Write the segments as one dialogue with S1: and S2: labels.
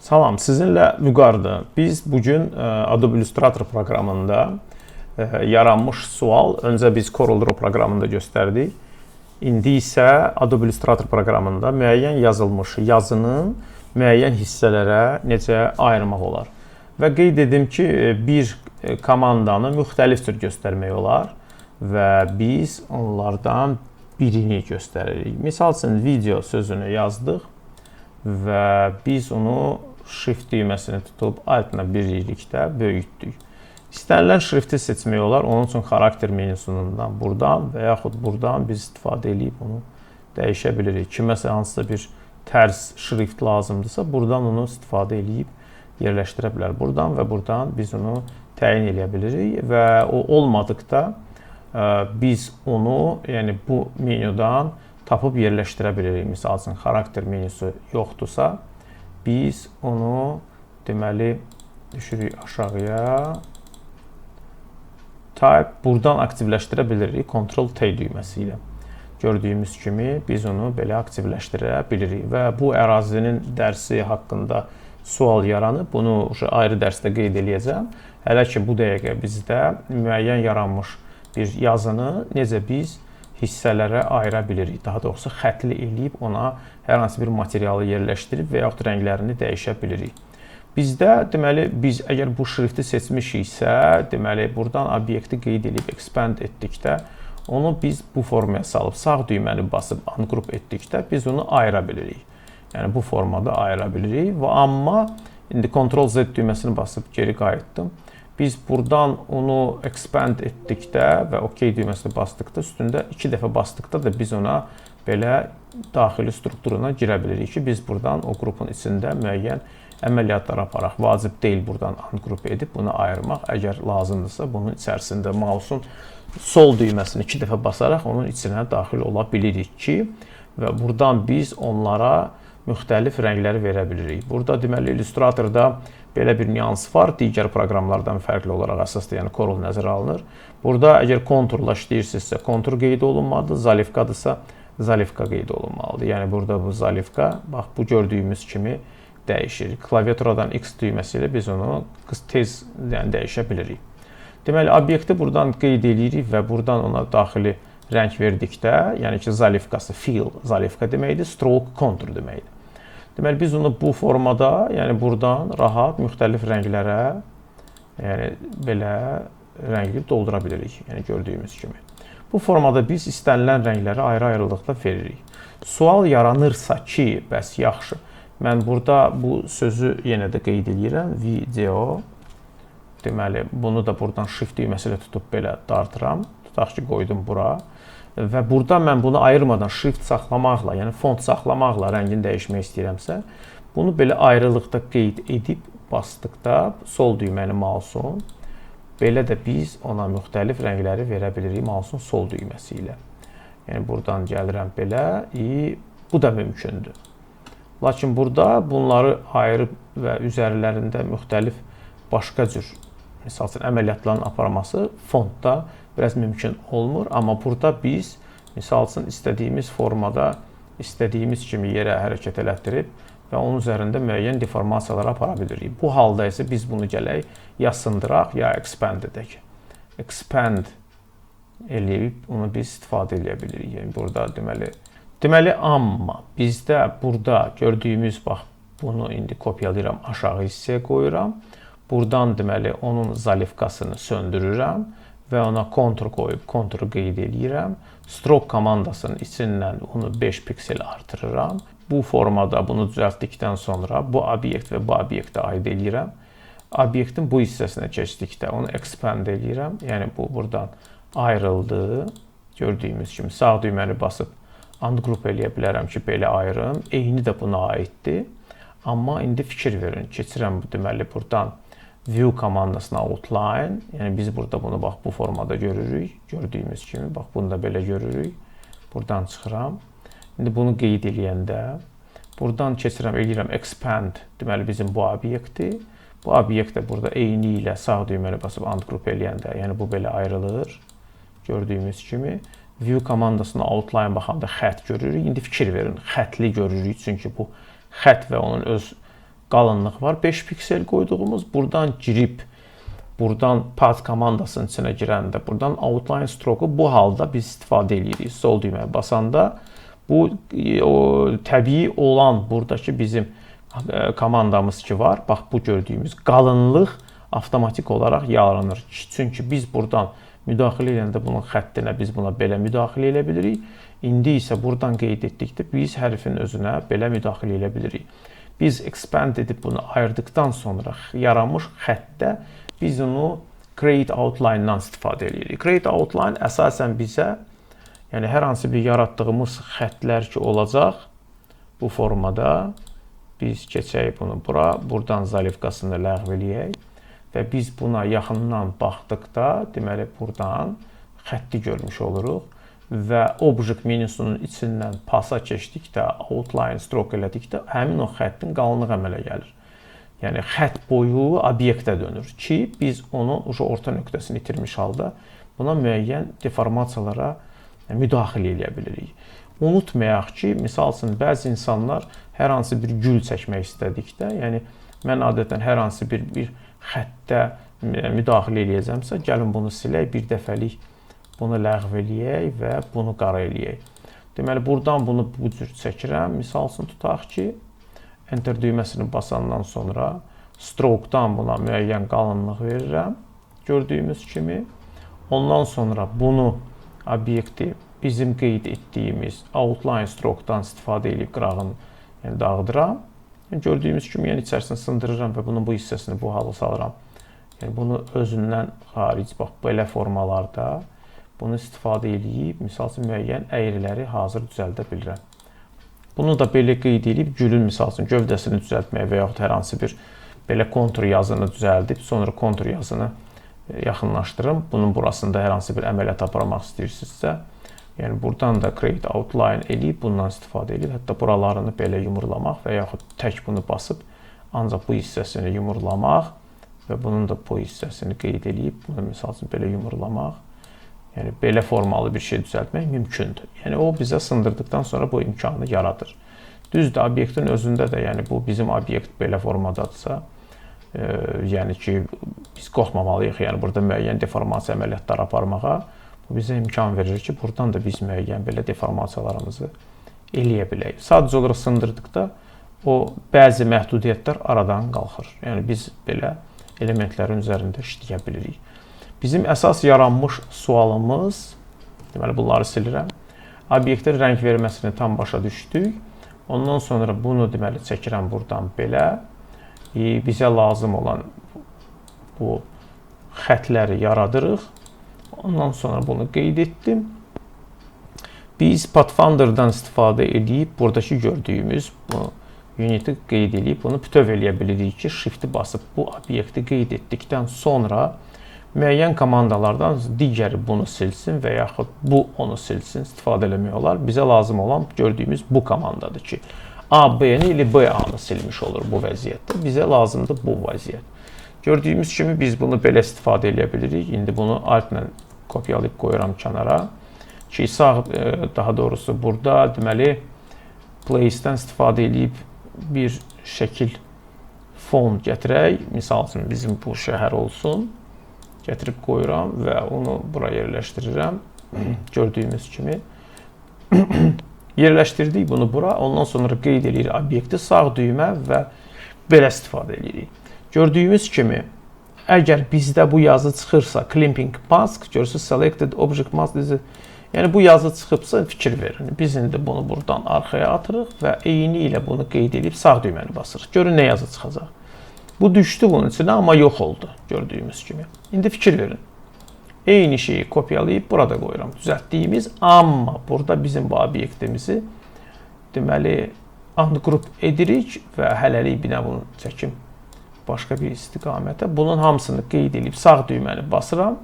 S1: Salam, sizinlə Vüqardır. Biz bugün Adobe Illustrator proqramında yaranmış sual, öncə biz CorelDRAW proqramında göstərdik. İndi isə Adobe Illustrator proqramında müəyyən yazılmış yazının müəyyən hissələrə necə ayırmaq olar. Və qeyd edim ki, bir komandanı müxtəlif cür göstərmək olar və biz onlardan birini göstəririk. Misal üçün, video sözünü yazdıq və biz onu Shift düyməsini tutub Alt-la birlikdə böyütdük. İstənilən şrifti seçmək olar. Onun üçün xarakter menusundan buradan və yaxud buradan biz istifadə edib onu dəyişə bilirik. Kiməsə hansısa bir tərs şrift lazımdırsa, buradan onu istifadə edib yerləşdirə bilər. Buradan və buradan biz onu təyin edə bilirik və o olmadıqda biz onu, yəni bu menudan tapıb yerləşdirə bilirik. Misal üçün, xarakter menusu yoxdursa, biz onu deməli düşürük aşağıya. Type buradan aktivləşdirə bilirik Ctrl-T düyməsi ilə. Gördüyümüz kimi biz onu belə aktivləşdirə bilirik və bu ərazinin dərsi haqqında sual yaranıb. Bunu ayrı dərsdə qeyd edəcəm. Hələ ki bu dəqiqə bizdə müəyyən yaranmış bir yazını necə biz hissələrə ayıra bilirik. Daha doğrusu xətli eləyib ona hər hansı bir materialı yerləşdirib və yaxud rənglərini dəyişə bilirik. Bizdə deməli biz əgər bu şrifti seçmişiksə, deməli buradan obyekti qeyd edib expand etdikdə onu biz bu formaya salıb sağ düyməni basıb ungroup etdikdə biz onu ayıra bilirik. Yəni bu formada ayıra bilirik və amma indi Ctrl-Z düyməsini basıb geri qayıtdım. Biz buradan onu expand etdikdə və OK düyməsini basdıqda, üstündə 2 dəfə basdıqda da biz ona belə daxili strukturuna girə bilirik ki, biz buradan o qrupun içində müəyyən əməliyyatlar aparaq. Vacib deyil buradan ungroup edib bunu ayırmaq. Əgər lazımdırsa, bunun içərisində mouse'un sol düyməsini 2 dəfə basaraq onun içinə daxil ola bilirik ki, və buradan biz onlara müxtəlif rəngləri verə bilirik. Burada deməli Illustratorda belə bir nyans var. Digər proqramlardan fərqli olaraq əsasda, yəni Corel nəzərə alınır. Burada əgər konturla işləyirsinizsə, kontur qeyd olunmalıdır. Zalifkadırsa, zalifka qeyd olunmalıdır. Yəni burada bu zalifka, bax bu gördüyümüz kimi dəyişir. Klaviaturadan X düyməsi ilə biz onu tez dəyişə bilirik. Deməli, obyekti buradan qeyd edirik və buradan ona daxili rəng verdikdə, yəni ki, zalifkası fill, zalifka deməkdir, stroke, kontur deməkdir. Deməli, biz onu bu formada, yəni buradan rahat müxtəlif rənglərə, yəni belə rəngli doldura bilirik, yəni gördüyümüz kimi. Bu formada biz istənilən rəngləri ayrı-ayrılıqda veririk. Sual yaranırsa ki, bəs yaxşı, mən burada bu sözü yenə də qeyd edirəm, video, deməli, bunu da buradan shift düyməsi ilə tutub belə dartıram, tutaq ki, qoydum bura. Və burada mən bunu ayırmadan shift saxlamaqla, yəni font saxlamaqla rəngini dəyişmək istəyirəmsə, bunu belə ayrılıqda qeyd edib basdıqda sol düyməni mouse'un, belə də biz ona müxtəlif rəngləri verə bilirik mouse'un sol düyməsi ilə. Yəni buradan gəlirəm belə, bu da mümkündür. Lakin burada bunları ayırıb və üzərlərində müxtəlif başqa cür, misal üçün əməliyyatların aparması fontda biraz mümkün olmur, amma burada biz misal üçün istədiyimiz formada, istədiyimiz kimi yerə hərəkət elətdirib və onun üzərində müəyyən deformasiyalar apara bilirik. Bu halda isə biz bunu gələk ya sındıraq, ya expand edək. Expand eləyib onu biz istifadə edə bilirik. Yəni burada deməli amma bizdə burada gördüyümüz, bax bunu indi kopyalayıram, aşağı hissəyə qoyuram. Buradan deməli onun zalifkasını söndürürəm və ona kontur qoyub konturu qeyd edirəm. Stroke komandasının içindən onu 5 piksel artırıram. Bu formada bunu düzəltdikdən sonra bu obyekt və bu obyektə aid edirəm. Obyektin bu hissəsinə keçdikdə onu expand edirəm. Yəni bu buradan ayrıldı. Gördüyümüz kimi sağ düyməni basıb ungroup eləyə bilərəm ki, belə ayırım. Eyni də buna aiddir. Amma indi fikir verin. Keçirəm deməli buradan View komandasına outline, yəni biz burada bunu bax bu formada görürük, gördüyümüz kimi, bax bunu da belə görürük. Buradan çıxıram. İndi bunu qeyd eləyəndə, buradan keçirəm, eləyirəm expand, deməli bizim bu obyekti. Bu obyekt də burada eyni ilə sağ düyməni basıb ungroup eləyəndə, yəni bu belə ayrılır, gördüyümüz kimi. View komandasına outline baxanda xətt görürük. İndi fikir verin, xətli görürük, çünki bu xətt və onun öz qalınlıq var. 5 piksel qoyduğumuz. Buradan girib, buradan path komandasının içinə girəndə, buradan outline stroke-u bu halda biz istifadə edirik. Sol düyməyə basanda bu təbii olan buradakı bizim komandamız ki var. Bax, bu gördüyümüz qalınlıq avtomatik olaraq yaranır. Çünki biz buradan müdaxilə edəndə bunun xəttinə biz buna belə müdaxilə edə bilirik. İndi isə buradan qeyd etdikdə biz hərfin özünə belə müdaxilə edə bilirik. Biz expand edib bunu ayırdıqdan sonra yaranmış xəttdə biz onu create outline-dan istifadə edirik. Create outline əsasən bizə, yəni hər hansı bir yaratdığımız xəttlər ki olacaq bu formada, biz keçək bunu bura, buradan zalivkasını ləğv eləyək və biz buna yaxından baxdıqda, deməli buradan xətti görmüş oluruq və object menusunun içindən pasa keçdikdə, outline stroke elədikdə həmin o xəttin qalınlığı əmələ gəlir. Yəni xətt boyu obyektə dönür ki, biz onu orta nöqtəsini itirmiş halda buna müəyyən deformasiyalara müdaxilə edə bilirik. Unutmayaq ki, misal üçün bəzi insanlar hər hansı bir gül çəkmək istədikdə, yəni mən adətən hər hansı bir xəttə müdaxilə eləyəcəmsə, gəlin bunu silək, bir dəfəlik bunu ləğv eləyək və bunu qara eləyək. Deməli, buradan bunu bu cür çəkirəm. Misal üçün tutaq ki, Enter düyməsini basandan sonra stroke-dan buna müəyyən qalınlıq verirəm, gördüyümüz kimi. Ondan sonra bunu obyekti bizim qeyd etdiyimiz outline stroke-dan istifadə edib qırağını dağıdıram. Gördüyümüz kimi içərisini sındırıram və bunun bu hissəsini bu hala salıram. Yəni bunu özündən xaric, bax, belə formalarda bunu istifadə edib, misal üçün müəyyən əyriləri hazır düzəldə bilirəm. Bunu da belə qeyd edib, gülün misal üçün gövdəsini düzəltməyə və yaxud hər hansı bir belə kontur yazını düzəldib, sonra kontur yazını yaxınlaşdırım. Bunun burasında hər hansı bir əməliyyat aparmaq istəyirsinizsə, yəni buradan da create outline eləyib, bundan istifadə edib, hətta buralarını belə yumurlamaq və yaxud tək bunu basıb, ancaq bu hissəsini yumurlamaq və bunun da bu hissəsini qeyd edib, bunu misal üçün belə yumurlamaq, yəni belə formalı bir şey düzəltmək mümkündür. Yəni o bizə sındırdıqdan sonra bu imkanı yaradır. Düzdür, obyektin özündə də, yəni bu bizim obyekt belə formadadırsa, yəni ki, biz qorxmamalıyıq, yəni burada müəyyən deformasiya əməliyyatları aparmağa, bu bizə imkan verir ki, buradan da biz müəyyən belə deformasiyalarımızı eləyə bilək. Sadəcə olaraq sındırdıqda o bəzi məhdudiyyətlər aradan qalxır. Yəni biz belə elementlərin üzərində işləyə bilirik. Bizim əsas yaranmış sualımız, deməli bunları silirəm, obyektin rəng verməsini tam başa düşdük. Ondan sonra bunu deməli çəkirəm buradan belə. Bizə lazım olan bu xətləri yaradırıq. Ondan sonra bunu qeyd etdim. Biz Pathfinder'dan istifadə edib, buradakı gördüyümüz bu unit'i qeyd edib, bunu bütöv eləyə bilirik ki, shift'i basıb bu obyekti qeyd etdikdən sonra müəyyən komandalardan digəri bunu silsin və yaxud bu onu silsin, istifadə eləmək olar. Bizə lazım olan gördüyümüz bu komandadır ki, A-B-ni ilə B-A-nı silmiş olur bu vəziyyətdə. Bizə lazımdır bu vəziyyət. Gördüyümüz kimi biz bunu belə istifadə eləyə bilirik. İndi bunu Alt-la kopyalayıb qoyuram kənara ki, sağ, daha doğrusu burada deməli Place-dən istifadə edib bir şəkil fon gətirək. Misal üçün bizim bu şəhər olsun. Gətirib qoyuram və onu bura yerləşdirirəm. Gördüyümüz kimi. Yerləşdirdik bunu bura. Ondan sonra qeyd edirik obyekti sağ düymə və belə istifadə edirik. Gördüyümüz kimi, əgər bizdə bu yazı çıxırsa, Clipping Mask, görürsünüz, Selected Object Mask, yəni bu yazı çıxıbsa fikir verin. Biz indi bunu buradan arxaya atırıq və eyni ilə bunu qeyd edib sağ düyməni basırıq. Görün nə yazı çıxacaq. Bu düşdü bunun içinə, amma yox oldu, gördüyümüz kimi. İndi fikir verin. Eyni şeyi kopyalayıb burada qoyuram. Düzəltdiyimiz, amma burada bizim bu obyektimizi deməli ungroup edirik və hələlik bir bunu çəkim başqa bir istiqamətə. Bunun hamısını qeyd edib sağ düyməni basıram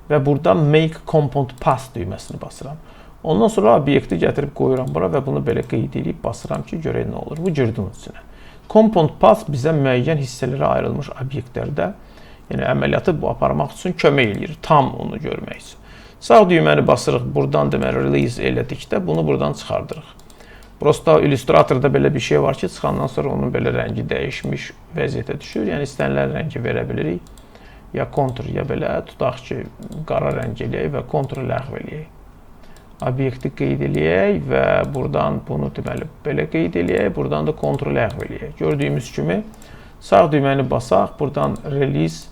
S1: və burada Make Compound Path düyməsini basıram. Ondan sonra obyekti gətirib qoyuram bura və bunu belə qeyd edib basıram ki, görək nə olur. Bu girdi onun içinə. Compound Path bizə müəyyən hissələrə ayrılmış obyektlərdə, yəni əməliyyatı bu aparmaq üçün kömək eləyir, tam onu görmək üçün. Sağ düyməni basırıq, buradan deməli release elədikdə bunu buradan çıxardırıq. Prosta illüstratorda belə bir şey var ki, çıxandan sonra onun belə rəngi dəyişmiş vəziyyətə düşür. Yəni istənilən rəngi verə bilirik. Ya kontur, ya belə tutaq ki, qara rəng eləyək və konturu ləğv eləyək. Obyekti qeyd eləyək və buradan bunu deməli belə qeyd eləyək, buradan da konturu ləğv eləyək. Gördüyümüz kimi sağ düyməni basaq, buradan release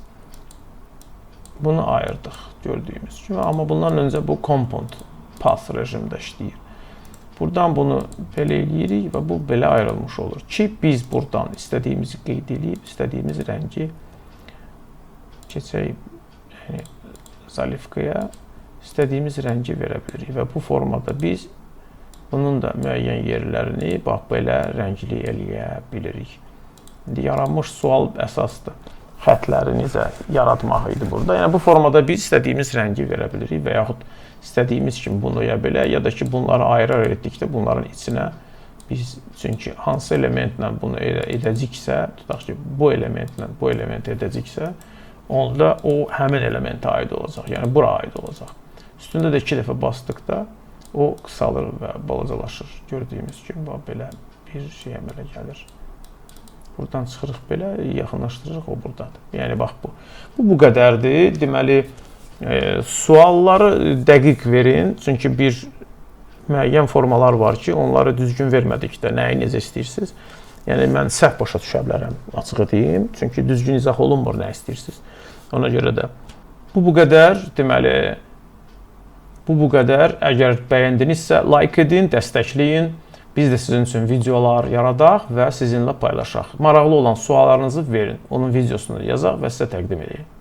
S1: bunu ayırdıq gördüyümüz kimi. Amma bundan öncə bu compound path rejimdə işləyir. Buradan bunu belə eləyirik və bu belə ayrılmış olur ki, biz buradan istədiyimizi qeyd edib, istədiyimiz rəngi keçək, yəni zalivkaya istədiyimiz rəngi verə bilirik və bu formada biz bunun da müəyyən yerlərini bax belə rəngli eləyə bilirik. İndi yaranmış sual əsasdır. Xətləri necə yaratmaq idi burada. Yəni bu formada biz istədiyimiz rəngi verə bilirik və yaxud istədiyimiz kimi bunu ya belə, ya da ki bunları ayrı-ayrı etdikdə bunların içinə biz çünki hansı elementlə bunu edəcəksə, tutaq ki bu elementlə bu elementi edəcəksə, onda o həmin elementə aid olacaq. Yəni bura aid olacaq. Üstündə də 2 dəfə basdıqda o qısalır və balacalaşır. Gördüyümüz kimi bax belə bir şey əmələ gəlir. Buradan çıxırıq belə, yaxınlaşdırırıq, o buradadır. Yəni bax bu. Bu qədərdir. Deməli, sualları dəqiq verin. Çünki bir müəyyən formalar var ki, onları düzgün vermədikdə nəyi necə istəyirsiniz? Yəni mən səhv başa düşə bilərəm, açıq deyim. Çünki düzgün izah olunmur nə istəyirsiniz. Ona görə də bu qədər. Deməli, bu qədər. Əgər bəyəndinizsə like edin, dəstəkləyin. Biz də sizin üçün videolar yaradaq və sizinlə paylaşaq. Maraqlı olan suallarınızı verin. Onun videosunu yazaq və sizə təqdim edək.